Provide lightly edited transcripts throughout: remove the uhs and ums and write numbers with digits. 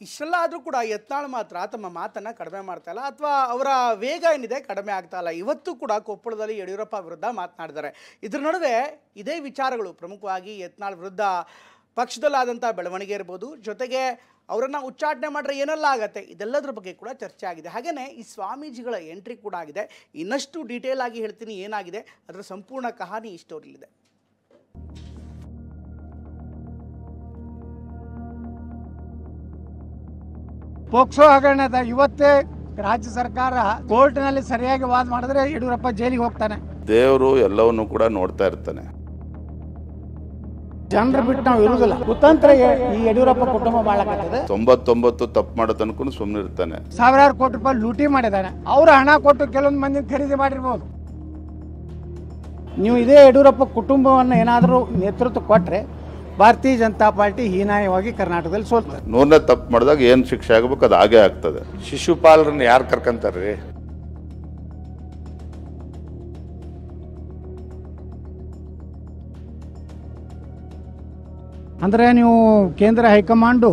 ಇಷ್ಟೆಲ್ಲ ಆದರೂ ಕೂಡ ಯತ್ನಾಳ್ ಮಾತ್ರ ತಮ್ಮ ಮಾತನ್ನು ಕಡಿಮೆ ಮಾಡ್ತಾ ಇಲ್ಲ ಅಥವಾ ಅವರ ವೇಗ ಏನಿದೆ ಕಡಿಮೆ ಆಗ್ತಾ ಇಲ್ಲ. ಇವತ್ತು ಕೂಡ ಕೊಪ್ಪಳದಲ್ಲಿ ಯಡಿಯೂರಪ್ಪ ವಿರುದ್ಧ ಮಾತನಾಡಿದ್ದಾರೆ. ಇದರ ನಡುವೆ ಇದೇ ವಿಚಾರಗಳು ಪ್ರಮುಖವಾಗಿ ಯತ್ನಾಳ್ ವಿರುದ್ಧ ಪಕ್ಷದಲ್ಲಾದಂಥ ಬೆಳವಣಿಗೆ ಇರ್ಬೋದು, ಜೊತೆಗೆ ಅವರನ್ನು ಉಚ್ಚಾಟನೆ ಮಾಡಿದ್ರೆ ಏನೆಲ್ಲ ಆಗತ್ತೆ, ಇದೆಲ್ಲದರ ಬಗ್ಗೆ ಕೂಡ ಚರ್ಚೆ ಆಗಿದೆ. ಹಾಗೆಯೇ ಈ ಸ್ವಾಮೀಜಿಗಳ ಎಂಟ್ರಿ ಕೂಡ ಆಗಿದೆ. ಇನ್ನಷ್ಟು ಡೀಟೇಲ್ ಆಗಿ ಹೇಳ್ತೀನಿ ಏನಾಗಿದೆ, ಅದರ ಸಂಪೂರ್ಣ ಕಹಾನಿ ಈ ಸ್ಟೋರಿಲಿದೆ. ಪೋಕ್ಸೋ ಹಗರಣದ ಇವತ್ತೇ ರಾಜ್ಯ ಸರ್ಕಾರ ಕೋರ್ಟ್ನಲ್ಲಿ ಸರಿಯಾಗಿ ವಾದ ಮಾಡಿದ್ರೆ ಯಡಿಯೂರಪ್ಪ ಜೈಲಿಗೆ ಹೋಗ್ತಾನೆ. ದೇವರು ಎಲ್ಲವನ್ನೂ ಕೂಡ ನೋಡ್ತಾ ಇರ್ತಾನೆ. ಜನರು ಬಿಟ್ಟು ನಾವು ಇರುವುದಿಲ್ಲ. ಕುತಂತ್ರ ಈ ಯಡಿಯೂರಪ್ಪ ಕುಟುಂಬ ಮಾಡಲಾಗ್ತದೆ. 99 ತಪ್ಪು ಮಾಡೋ ತನಕ ಸುಮ್ಮನೆ ಇರ್ತಾನೆ. ಸಾವಿರಾರು ಕೋಟಿ ರೂಪಾಯಿ ಲೂಟಿ ಮಾಡಿದಾನೆ. ಅವ್ರು ಹಣ ಕೊಟ್ಟು ಕೆಲವೊಂದು ಮಂದಿ ಖರೀದಿ ಮಾಡಿರ್ಬೋದು. ನೀವು ಇದೇ ಯಡಿಯೂರಪ್ಪ ಕುಟುಂಬವನ್ನು ಏನಾದರೂ ನೇತೃತ್ವ ಕೊಟ್ಟರೆ ಭಾರತೀಯ ಜನತಾ ಪಾರ್ಟಿ ಹೀನಾಯವಾಗಿ ಕರ್ನಾಟಕದಲ್ಲಿ ಸೋಲ್ತಾರೆ. 100ನೇ ತಪ್ಪು ಮಾಡಿದಾಗ ಏನು ಶಿಕ್ಷೆ ಆಗಬೇಕು ಅದು ಹಾಗೇ ಆಗ್ತದೆ. ಶಿಶುಪಾಲರನ್ನ ಯಾರು ಕರ್ಕೊಂತಾರ್ರಿ? ಅಂದರೆ ನೀವು ಕೇಂದ್ರ ಹೈಕಮಾಂಡು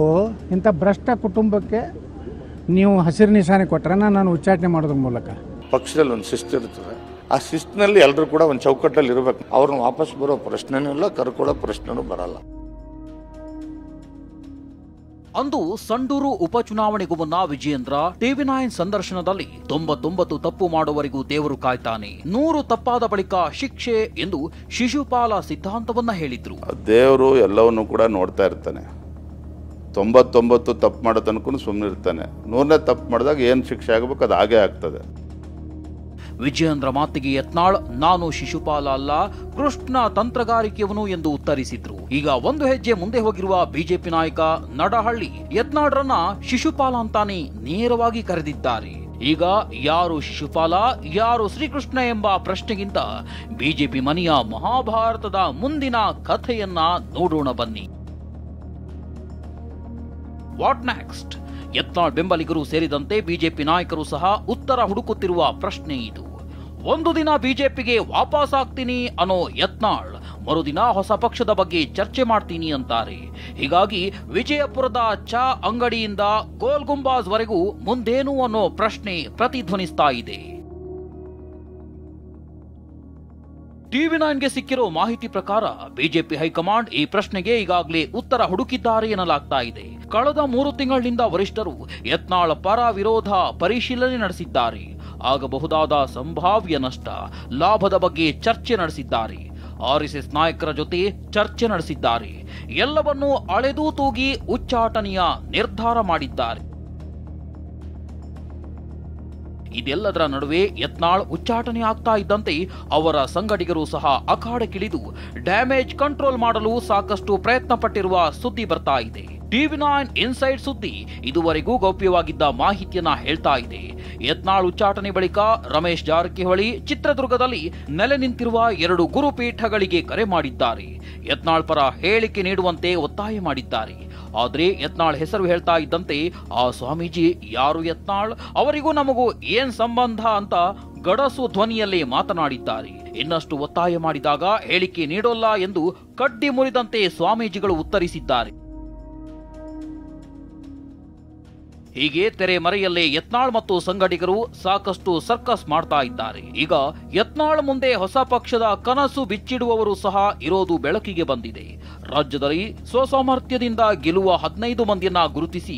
ಇಂಥ ಭ್ರಷ್ಟ ಕುಟುಂಬಕ್ಕೆ ನೀವು ಹಸಿರು ನಿಶಾನೆ ಕೊಟ್ಟರೆ ನಾನು ಉಚ್ಚಾಟನೆ ಮಾಡೋದ್ರ ಮೂಲಕ ಪಕ್ಷದಲ್ಲಿ ಒಂದು ಶಿಸ್ತು ಇರ್ತದೆ. ಆ ಶಿಸ್ತಿನಲ್ಲಿ ಎಲ್ಲರೂ ಕೂಡ ಒಂದು ಚೌಕಟ್ಟಲ್ಲಿ ಇರಬೇಕು. ಅವ್ರನ್ನ ವಾಪಸ್ ಬರೋ ಪ್ರಶ್ನೆನೂ ಇಲ್ಲ, ಕರ್ಕೊಳ್ಳೋ ಪ್ರಶ್ನೆನೂ ಬರಲ್ಲ. ಅಂದು ಸಂಡೂರು ಉಪಚುನಾವಣೆಗೂ ಮುನ್ನ ವಿಜಯೇಂದ್ರ ಟಿವಿ9 ಸಂದರ್ಶನದಲ್ಲಿ 99 ತಪ್ಪು ಮಾಡುವವರೆಗೂ ದೇವರು ಕಾಯ್ತಾನೆ, 100 ತಪ್ಪಾದ ಬಳಿಕ ಶಿಕ್ಷೆ ಎಂದು ಶಿಶುಪಾಲ ಸಿದ್ಧಾಂತವನ್ನ ಹೇಳಿದ್ರು. ದೇವರು ಎಲ್ಲವನ್ನೂ ಕೂಡ ನೋಡ್ತಾ ಇರ್ತಾನೆ. 99 ತಪ್ಪು ಮಾಡೋ ತನಕ ಸುಮ್ಮನೆ ಇರ್ತಾನೆ. 100ನೇ ತಪ್ಪು ಮಾಡಿದಾಗ ಏನು ಶಿಕ್ಷೆ ಆಗಬೇಕು ಅದು ಹಾಗೇ ಆಗ್ತದೆ. ವಿಜಯೇಂದ್ರ ಮಾತಿಗೆ ಯತ್ನಾಳ್ ನಾನು ಶಿಶುಪಾಲ ಅಲ್ಲ, ಕೃಷ್ಣ ತಂತ್ರಗಾರಿಕೆಯವನು ಎಂದು ಉತ್ತರಿಸಿದ್ರು. ಈಗ ಒಂದು ಹೆಜ್ಜೆ ಮುಂದೆ ಹೋಗಿರುವ ಬಿಜೆಪಿ ನಾಯಕ ನಡಹಳ್ಳಿ ಯತ್ನಾಳ್ರನ್ನ ಶಿಶುಪಾಲ ಅಂತಾನೆ ನೇರವಾಗಿ ಕರೆದಿದ್ದಾರೆ. ಈಗ ಯಾರು ಶಿಶುಪಾಲ ಯಾರು ಶ್ರೀಕೃಷ್ಣ ಎಂಬ ಪ್ರಶ್ನೆಗಿಂತ ಬಿಜೆಪಿ ಮನೆಯ ಮಹಾಭಾರತದ ಮುಂದಿನ ಕಥೆಯನ್ನ ನೋಡೋಣ ಬನ್ನಿ. What next? ಯತ್ನಾಳ್ ಬೆಂಬಲಿಗರು ಸೇರಿದಂತೆ ಬಿಜೆಪಿ ನಾಯಕರು ಸಹ ಉತ್ತರ ಹುಡುಕುತ್ತಿರುವ ಪ್ರಶ್ನೆ ಇದು. ಒಂದು ದಿನ ಬಿಜೆಪಿಗೆ ವಾಪಸ್ ಆಗ್ತೀನಿ ಅನ್ನೋ ಯತ್ನಾಳ್ ಮರುದಿನ ಹೊಸ ಪಕ್ಷದ ಬಗ್ಗೆ ಚರ್ಚೆ ಮಾಡ್ತೀನಿ ಅಂತಾರೆ. ಹೀಗಾಗಿ ವಿಜಯಪುರದ ಚಾ ಅಂಗಡಿಯಿಂದ ಗೋಲ್ ಗುಂಬಾಜ್ ವರೆಗೂ ಮುಂದೇನು ಅನ್ನೋ ಪ್ರಶ್ನೆ ಪ್ರತಿಧ್ವನಿಸ್ತಾ ಇದೆ. ಟಿವಿ9ಗೆ ಸಿಕ್ಕಿರೋ ಮಾಹಿತಿ ಪ್ರಕಾರ ಬಿಜೆಪಿ ಹೈಕಮಾಂಡ್ ಈ ಪ್ರಶ್ನೆಗೆ ಈಗಾಗಲೇ ಉತ್ತರ ಹುಡುಕಿದ್ದಾರೆ ಎನ್ನಲಾಗ್ತಾ ಇದೆ. ಕಳೆದ 3 ತಿಂಗಳಿನಿಂದ ವರಿಷ್ಠರು ಯತ್ನಾಳ್ ಪರ ವಿರೋಧ ಪರಿಶೀಲನೆ ನಡೆಸಿದ್ದಾರೆ. ಆಗಬಹುದಾದ ಸಂಭಾವ್ಯ ನಷ್ಟ ಲಾಭದ ಬಗ್ಗೆ ಚರ್ಚೆ ನಡೆಸಿದ್ದಾರೆ. ಆರ್ಎಸ್ಎಸ್ ನಾಯಕರ ಜೊತೆ ಚರ್ಚೆ ನಡೆಸಿದ್ದಾರೆ. ಎಲ್ಲವನ್ನೂ ಅಳೆದು ತೂಗಿ ಉಚ್ಚಾಟನೆಯ ನಿರ್ಧಾರ ಮಾಡಿದ್ದಾರೆ. ಇದೆಲ್ಲದರ ನಡುವೆ ಯತ್ನಾಳ್ ಉಚ್ಚಾಟನೆ ಆಗ್ತಾ ಇದ್ದಂತೆ ಅವರ ಸಂಗಡಿಗರು ಸಹ ಅಖಾಡಕ್ಕಿಳಿದು ಡ್ಯಾಮೇಜ್ ಕಂಟ್ರೋಲ್ ಮಾಡಲು ಸಾಕಷ್ಟು ಪ್ರಯತ್ನ ಪಟ್ಟಿರುವ ಸುದ್ದಿ ಬರ್ತಾ ಇದೆ. ಟಿವಿ9 ಇನ್ಸೈಡ್ ಸುದ್ದಿ ಇದುವರೆಗೂ ಗೌಪ್ಯವಾಗಿದ್ದ ಮಾಹಿತಿಯನ್ನ ಹೇಳ್ತಾ ಇದೆ. ಯತ್ನಾಳ್ ಉಚ್ಚಾಟನೆ ಬಳಿಕ ರಮೇಶ್ ಜಾರಕಿಹೊಳಿ ಚಿತ್ರದುರ್ಗದಲ್ಲಿ ನೆಲೆ ನಿಂತಿರುವ 2 ಗುರುಪೀಠಗಳಿಗೆ ಕರೆ ಮಾಡಿದ್ದಾರೆ. ಯತ್ನಾಳ್ ಪರ ಹೇಳಿಕೆ ನೀಡುವಂತೆ ಒತ್ತಾಯ ಮಾಡಿದ್ದಾರೆ. ಆದ್ರೆ ಯತ್ನಾಳ್ ಹೆಸರು ಹೇಳ್ತಾ ಇದ್ದಂತೆ ಆ ಸ್ವಾಮೀಜಿ ಯಾರು ಯತ್ನಾಳ್, ಅವರಿಗೂ ನಮಗೂ ಏನ್ ಸಂಬಂಧ ಅಂತ ಗಡಸು ಧ್ವನಿಯಲ್ಲೇ ಮಾತನಾಡಿದ್ದಾರೆ. ಇನ್ನಷ್ಟು ಒತ್ತಾಯ ಮಾಡಿದಾಗ ಹೇಳಿಕೆ ನೀಡೋಲ್ಲ ಎಂದು ಕಡ್ಡಿ ಮುರಿದಂತೆ ಸ್ವಾಮೀಜಿಗಳು ಉತ್ತರಿಸಿದ್ದಾರೆ. ಹೀಗೆ ತೆರೆ ಮರೆಯಲ್ಲೇ ಯತ್ನಾಳ್ ಮತ್ತು ಸಂಗಡಿಗರು ಸಾಕಷ್ಟು ಸರ್ಕಸ್ ಮಾಡ್ತಾ ಇದ್ದಾರೆ. ಈಗ ಯತ್ನಾಳ್ ಮುಂದೆ ಹೊಸ ಪಕ್ಷದ ಕನಸು ಬಿಚ್ಚಿಡುವವರು ಸಹ ಇರೋದು ಬೆಳಕಿಗೆ ಬಂದಿದೆ. ರಾಜ್ಯದಲ್ಲಿ ಸ್ವಸಾಮರ್ಥ್ಯದಿಂದ ಗೆಲ್ಲುವ 15 ಮಂದಿಯನ್ನ ಗುರುತಿಸಿ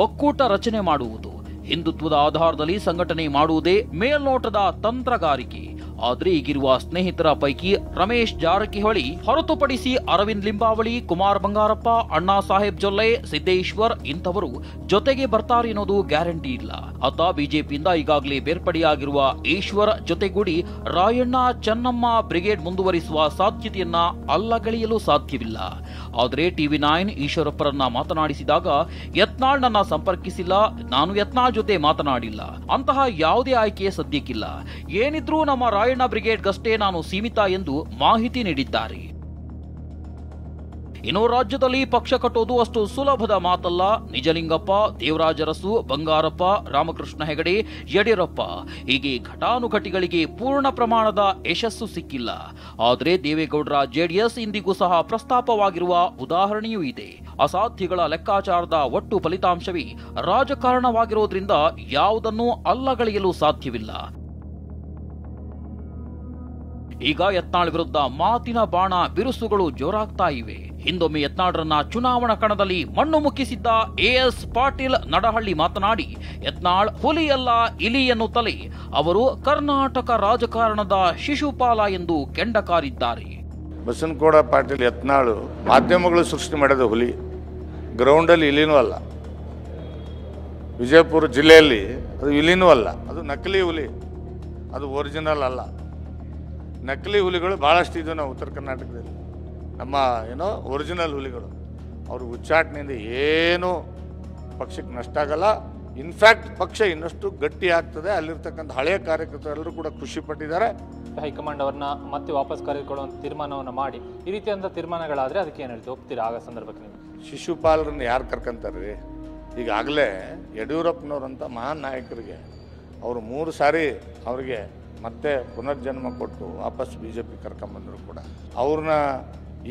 ಒಕ್ಕೂಟ ರಚನೆ ಮಾಡುವುದು, ಹಿಂದುತ್ವದ ಆಧಾರದಲ್ಲಿ ಸಂಘಟನೆ ಮಾಡುವುದೇ ಮೇಲ್ನೋಟದ ತಂತ್ರಗಾರಿಕೆ. ಆದ್ರೆ ಈಗಿರುವ ಸ್ನೇಹಿತರ ಪೈಕಿ ರಮೇಶ್ ಜಾರಕಿಹೊಳಿ ಹೊರತುಪಡಿಸಿ ಅರವಿಂದ್ ಲಿಂಬಾವಳಿ, ಕುಮಾರ್ ಬಂಗಾರಪ್ಪ, ಅಣ್ಣಾ ಸಾಹೇಬ್ ಜೊಲ್ಲೆ, ಸಿದ್ದೇಶ್ವರ್ ಇಂಥವರು ಜೊತೆಗೆ ಬರ್ತಾರೆ ಅನ್ನೋದು ಗ್ಯಾರಂಟಿ ಇಲ್ಲ. ಅತ ಬಿಜೆಪಿಯಿಂದ ಈಗಾಗಲೇ ಬೇರ್ಪಡೆಯಾಗಿರುವ ಈಶ್ವರ್ ಜೊತೆಗೂಡಿ ರಾಯಣ್ಣ ಚೆನ್ನಮ್ಮ ಬ್ರಿಗೇಡ್ ಮುಂದುವರಿಸುವ ಸಾಧ್ಯತೆಯನ್ನ ಅಲ್ಲಗಳೆಯಲು ಸಾಧ್ಯವಿಲ್ಲ. ಆದರೆ ಟಿವಿ9 ಈಶ್ವರಪ್ಪರನ್ನ ಮಾತನಾಡಿಸಿದಾಗ ಯತ್ನಾಳ್ ನನ್ನ ಸಂಪರ್ಕಿಸಿಲ್ಲ, ನಾನು ಯತ್ನಾಳ್ ಜೊತೆ ಮಾತನಾಡಿಲ್ಲ, ಅಂತಹ ಯಾವುದೇ ಆಯ್ಕೆ ಸದ್ಯಕ್ಕಿಲ್ಲ, ಏನಿದ್ರೂ ನಮ್ಮ ರಾಯಣ್ಣ ಬ್ರಿಗೇಡ್ಗಷ್ಟೇ ನಾನು ಸೀಮಿತ ಎಂದು ಮಾಹಿತಿ ನೀಡಿದ್ದಾರೆ. ಇನ್ನು ರಾಜ್ಯದಲ್ಲಿ ಪಕ್ಷ ಕಟ್ಟೋದು ಅಷ್ಟು ಸುಲಭದ ಮಾತಲ್ಲ. ನಿಜಲಿಂಗಪ್ಪ, ದೇವರಾಜ ಅರಸು, ಬಂಗಾರಪ್ಪ, ರಾಮಕೃಷ್ಣ ಹೆಗಡೆ, ಯಡಿಯೂರಪ್ಪ ಹೀಗೆ ಘಟಾನುಘಟಿಗಳಿಗೆ ಪೂರ್ಣ ಪ್ರಮಾಣದ ಯಶಸ್ಸು ಸಿಕ್ಕಿಲ್ಲ. ಆದರೆ ದೇವೇಗೌಡರ ಜೆಡಿಎಸ್ ಇಂದಿಗೂ ಸಹ ಪ್ರಸ್ತಾಪವಾಗಿರುವ ಉದಾಹರಣೆಯೂ ಇದೆ. ಅಸಾಧ್ಯಗಳ ಲೆಕ್ಕಾಚಾರದ ಒಟ್ಟು ಫಲಿತಾಂಶವೇ ರಾಜಕಾರಣವಾಗಿರೋದ್ರಿಂದ ಯಾವುದನ್ನೂ ಅಲ್ಲಗಳೆಯಲು ಸಾಧ್ಯವಿಲ್ಲ. ಈಗ ಯತ್ನಾಳ್ ವಿರುದ್ಧ ಮಾತಿನ ಬಾಣ ಬಿರುಸುಗಳು ಜೋರಾಗ್ತಾ ಇವೆ. ಹಿಂದೊಮ್ಮೆ ಯತ್ನಾಳ್ರನ್ನ ಚುನಾವಣಾ ಕಣದಲ್ಲಿ ಮಣ್ಣು ಮುಕ್ಕಿಸಿದ್ದ ಎಎಸ್ ಪಾಟೀಲ್ ನಡಹಳ್ಳಿ ಮಾತನಾಡಿ, ಯತ್ನಾಳ್ ಹುಲಿಯಲ್ಲ ಇಲಿ ಎನ್ನುತ್ತಲೇ ಅವರು ಕರ್ನಾಟಕ ರಾಜಕಾರಣದ ಶಿಶುಪಾಲ ಎಂದು ಕೆಂಡಕಾರಿದ್ದಾರೆ. ಬಸನಗೌಡ ಪಾಟೀಲ್ ಯತ್ನಾಳು ಮಾಧ್ಯಮಗಳು ಸೃಷ್ಟಿ ಮಾಡಿದ ಹುಲಿ, ಗ್ರೌಂಡಲ್ಲಿ ಇಲಿನೂ ಅಲ್ಲ. ವಿಜಯಪುರ ಜಿಲ್ಲೆಯಲ್ಲಿ ಅದು ಇಲಿನೂ ಅಲ್ಲ, ಅದು ನಕಲಿ ಹುಲಿ, ಅದು ಒರಿಜಿನಲ್ ಅಲ್ಲ. ನಕಲಿ ಹುಲಿಗಳು ಭಾಳಷ್ಟು ಇದ್ದು ನಾವು ಉತ್ತರ ಕರ್ನಾಟಕದಲ್ಲಿ. ನಮ್ಮ ಒರಿಜಿನಲ್ ಹುಲಿಗಳು ಅವ್ರ ಉಚ್ಚಾಟನೆಯಿಂದ ಏನೂ ಪಕ್ಷಕ್ಕೆ ನಷ್ಟ ಆಗಲ್ಲ. ಇನ್ಫ್ಯಾಕ್ಟ್ ಪಕ್ಷ ಇನ್ನಷ್ಟು ಗಟ್ಟಿ ಆಗ್ತದೆ. ಅಲ್ಲಿರ್ತಕ್ಕಂಥ ಹಳೆಯ ಕಾರ್ಯಕರ್ತರೆಲ್ಲರೂ ಕೂಡ ಖುಷಿ ಪಟ್ಟಿದ್ದಾರೆ. ಹೈಕಮಾಂಡ್ ಅವ್ರನ್ನ ಮತ್ತೆ ವಾಪಸ್ ಕರೆದುಕೊಳ್ಳುವಂಥ ತೀರ್ಮಾನವನ್ನು ಮಾಡಿ ಈ ರೀತಿಯಾದಂಥ ತೀರ್ಮಾನಗಳಾದರೆ ಅದಕ್ಕೆ ಏನು ಹೇಳ್ತೀವಿ, ಒಪ್ತೀರಾ? ಆಗ ಸಂದರ್ಭಕ್ಕೆ ನೀವು ಶಿಶುಪಾಲರನ್ನು ಯಾರು ಕರ್ಕೊಂತಾರೆ? ಈಗಾಗಲೇ ಯಡಿಯೂರಪ್ಪನವರಂಥ ಮಹಾನ್ ನಾಯಕರಿಗೆ ಅವರು 3 ಸಾರಿ ಅವರಿಗೆ ಮತ್ತೆ ಪುನರ್ಜನ್ಮ ಕೊಟ್ಟು ವಾಪಸ್ BJP ಕರ್ಕೊಂಬಂದರು ಕೂಡ ಅವ್ರನ್ನ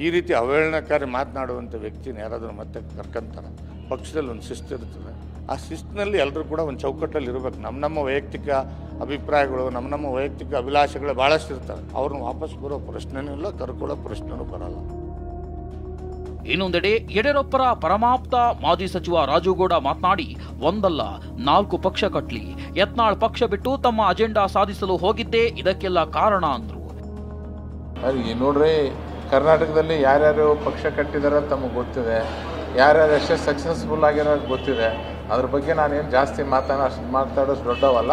ಈ ರೀತಿ ಅವಹೇಳನಕಾರಿ ಮಾತನಾಡುವಂಥ ವ್ಯಕ್ತಿನ ಯಾರಾದರೂ ಮತ್ತೆ ಕರ್ಕೊಂತಾರೆ? ಪಕ್ಷದಲ್ಲಿ ಒಂದು ಶಿಸ್ತು ಇರ್ತದೆ. ಆ ಶಿಸ್ತಿನಲ್ಲಿ ಎಲ್ಲರೂ ಕೂಡ ಒಂದು ಚೌಕಟ್ಟಲ್ಲಿ ಇರಬೇಕು. ನಮ್ಮ ವೈಯಕ್ತಿಕ ಅಭಿಪ್ರಾಯಗಳು, ನಮ್ಮ ವೈಯಕ್ತಿಕ ಅಭಿಲಾಷೆಗಳು ಭಾಳಷ್ಟು ಇರ್ತವೆ. ಅವ್ರನ್ನ ವಾಪಸ್ ಬರೋ ಪ್ರಶ್ನೆನೂ ಇಲ್ಲ, ಕರ್ಕೊಳ್ಳೋ ಪ್ರಶ್ನೆನೂ ಬರಲ್ಲ. ಇನ್ನೊಂದೆಡೆ ಯಡಿಯೂರಪ್ಪರ ಪರಮಾಪ್ತ ಮಾಜಿ ಸಚಿವ ರಾಜುಗೌಡ ಮಾತನಾಡಿ, ಒಂದಲ್ಲ 4 ಪಕ್ಷ ಕಟ್ಲಿ, ಯತ್ನಾಳ್ ಪಕ್ಷ ಬಿಟ್ಟು ತಮ್ಮ ಅಜೆಂಡಾ ಸಾಧಿಸಲು ಹೋಗಿದ್ದೇ ಇದಕ್ಕೆಲ್ಲ ಕಾರಣ ಅಂದ್ರು. ನೋಡ್ರಿ, ಕರ್ನಾಟಕದಲ್ಲಿ ಯಾರ್ಯಾರು ಪಕ್ಷ ಕಟ್ಟಿದಾರೋ ತಮಗೆ ಗೊತ್ತಿದೆ, ಯಾರ್ಯಾರು ಎಷ್ಟೇ ಸಕ್ಸಸ್ಫುಲ್ ಆಗಿರೋ ಗೊತ್ತಿದೆ. ಅದ್ರ ಬಗ್ಗೆ ನಾನೇನು ಜಾಸ್ತಿ ಮಾತಾಡೋಷ್ಟು ದೊಡ್ಡವಲ್ಲ.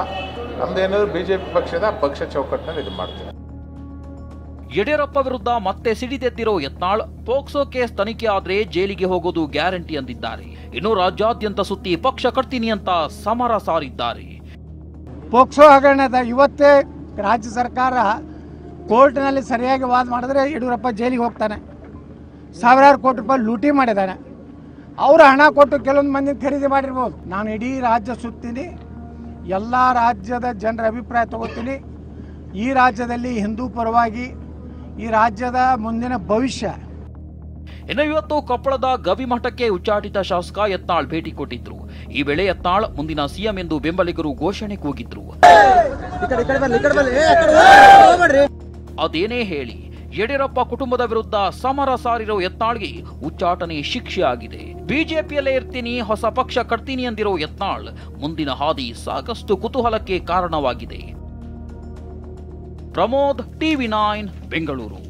ನಮ್ದೇನಾದ್ರು BJP ಪಕ್ಷದ ಪಕ್ಷ ಚೌಕಟ್ಟಿನಲ್ಲಿ ಇದು ಮಾಡ್ತೀನಿ. ಯಡಿಯೂರಪ್ಪ ವಿರುದ್ಧ ಮತ್ತೆ ಸಿಡಿದೆದ್ದಿರೋ ಯತ್ನಾಳ್ ಪೋಕ್ಸೋ ಕೇಸ್ ತನಿಖೆ ಆದ್ರೆ ಜೈಲಿಗೆ ಹೋಗೋದು ಗ್ಯಾರಂಟಿ ಅಂದಿದ್ದಾರೆ. ಇನ್ನು ರಾಜ್ಯಾದ್ಯಂತ ಸುತ್ತಿ ಪಕ್ಷ ಕಟ್ತೀನಿ ಅಂತ ಸಮರ ಸಾರಿದ್ದಾರೆ. ಪೋಕ್ಸೋ ಹಗರಣದ ಇವತ್ತೇ ರಾಜ್ಯ ಸರ್ಕಾರ ಕೋರ್ಟ್ನಲ್ಲಿ ಸರಿಯಾಗಿ ವಾದ ಮಾಡಿದ್ರೆ ಯಡಿಯೂರಪ್ಪ ಜೈಲಿಗೆ ಹೋಗ್ತಾನೆ. ಸಾವಿರಾರು ಕೋಟಿ ರೂಪಾಯಿ ಲೂಟಿ ಮಾಡಿದ್ದಾನೆ. ಅವರು ಹಣ ಕೊಟ್ಟು ಕೆಲವೊಂದು ಮಂದಿ ಖರೀದಿ ಮಾಡಿರ್ಬೋದು. ನಾನು ಇಡೀ ರಾಜ್ಯ ಸುತ್ತೀನಿ, ಎಲ್ಲ ರಾಜ್ಯದ ಜನರ ಅಭಿಪ್ರಾಯ ತಗೋತೀನಿ. ಈ ರಾಜ್ಯದಲ್ಲಿ ಹಿಂದೂ ಪರವಾಗಿ ಈ ರಾಜ್ಯದ ಮುಂದಿನ ಭವಿಷ್ಯ. ಇನ್ನು ಇವತ್ತು ಕೊಪ್ಪಳದ ಗವಿಮಠಕ್ಕೆ ಉಚ್ಚಾಟಿತ ಶಾಸಕ ಯತ್ನಾಳ್ ಭೇಟಿ ಕೊಟ್ಟಿದ್ರು. ಈ ವೇಳೆ ಯತ್ನಾಳ್ ಮುಂದಿನ ಸಿಎಂ ಎಂದು ಬೆಂಬಲಿಗರು ಘೋಷಣೆ ಕೂಗಿದ್ರು. ಅದೇನೇ ಹೇಳಿ, ಯಡಿಯೂರಪ್ಪ ಕುಟುಂಬದ ವಿರುದ್ಧ ಸಮರ ಸಾರಿರೋ ಯತ್ನಾಳ್ಗೆ ಉಚ್ಚಾಟನೆ ಶಿಕ್ಷೆ ಆಗಿದೆ. ಬಿಜೆಪಿಯಲ್ಲೇ ಇರ್ತೀನಿ, ಹೊಸ ಪಕ್ಷ ಕಟ್ತೀನಿ ಎಂದಿರೋ ಯತ್ನಾಳ್ ಮುಂದಿನ ಹಾದಿ ಸಾಕಷ್ಟು ಕುತೂಹಲಕ್ಕೆ ಕಾರಣವಾಗಿದೆ. ಪ್ರಮೋದ್, TV9 ಬೆಂಗಳೂರು.